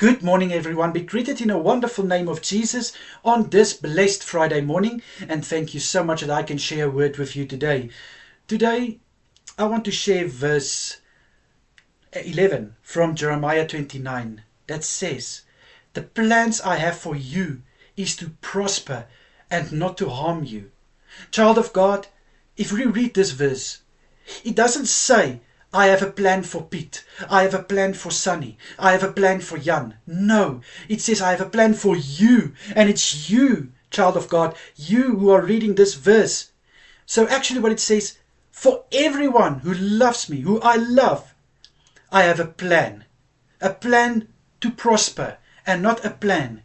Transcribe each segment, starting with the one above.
Good morning, everyone. Be greeted in a wonderful name of Jesus on this blessed Friday morning. And thank you so much that I can share a word with you today. Today, I want to share verse 11 from Jeremiah 29 that says, "The plans I have for you is to prosper and not to harm you." Child of God, if we read this verse, it doesn't say, "I have a plan for Pete, I have a plan for Sunny, I have a plan for Jan." No, it says, "I have a plan for you." And it's you, child of God, you who are reading this verse. So actually what it says, for everyone who loves me, who I love, I have a plan to prosper and not a plan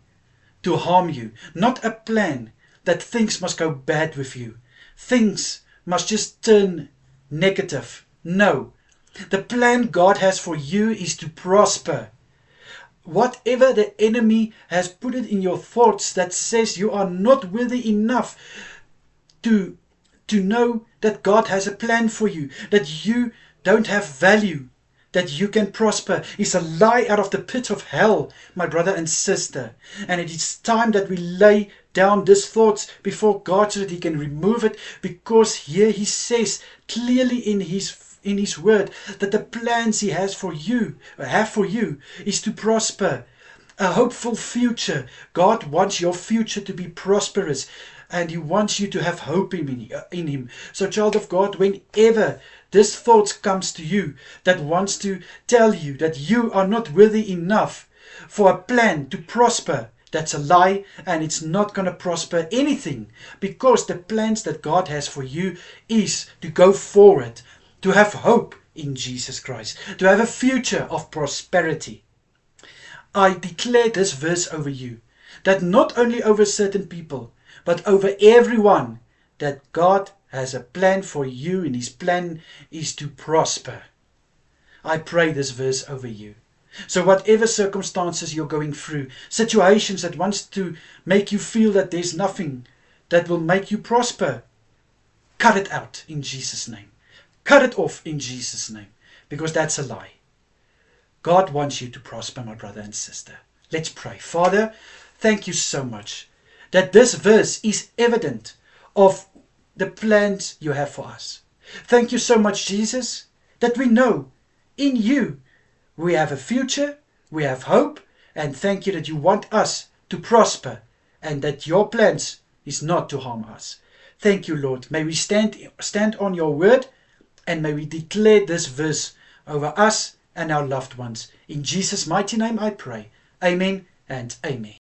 to harm you, not a plan that things must go bad with you, things must just turn negative. No, the plan God has for you is to prosper. Whatever the enemy has put it in your thoughts that says you are not worthy enough to know that God has a plan for you, that you don't have value, that you can prosper, is a lie out of the pit of hell, my brother and sister. And it is time that we lay down these thoughts before God so that He can remove it, because here He says clearly in His word that the plans He has for you, is to prosper, a hopeful future. God wants your future to be prosperous, and He wants you to have hope in Him. So child of God, whenever this thought comes to you that wants to tell you that you are not worthy enough for a plan to prosper, that's a lie, and it's not going to prosper anything, because the plans that God has for you is to go forward, to have hope in Jesus Christ, to have a future of prosperity. I declare this verse over you, that not only over certain people, but over everyone, that God has a plan for you, and His plan is to prosper. I pray this verse over you. So whatever circumstances you're going through, situations that wants to make you feel that there's nothing that will make you prosper, cut it out in Jesus' name. Cut it off in Jesus' name, because that's a lie. God wants you to prosper, my brother and sister. Let's pray. Father, thank you so much that this verse is evident of the plans you have for us. Thank you so much, Jesus, that we know in you we have a future, we have hope, and thank you that you want us to prosper and that your plans is not to harm us. Thank you, Lord. May we stand on your word, and may we declare this verse over us and our loved ones. In Jesus' mighty name I pray. Amen and amen.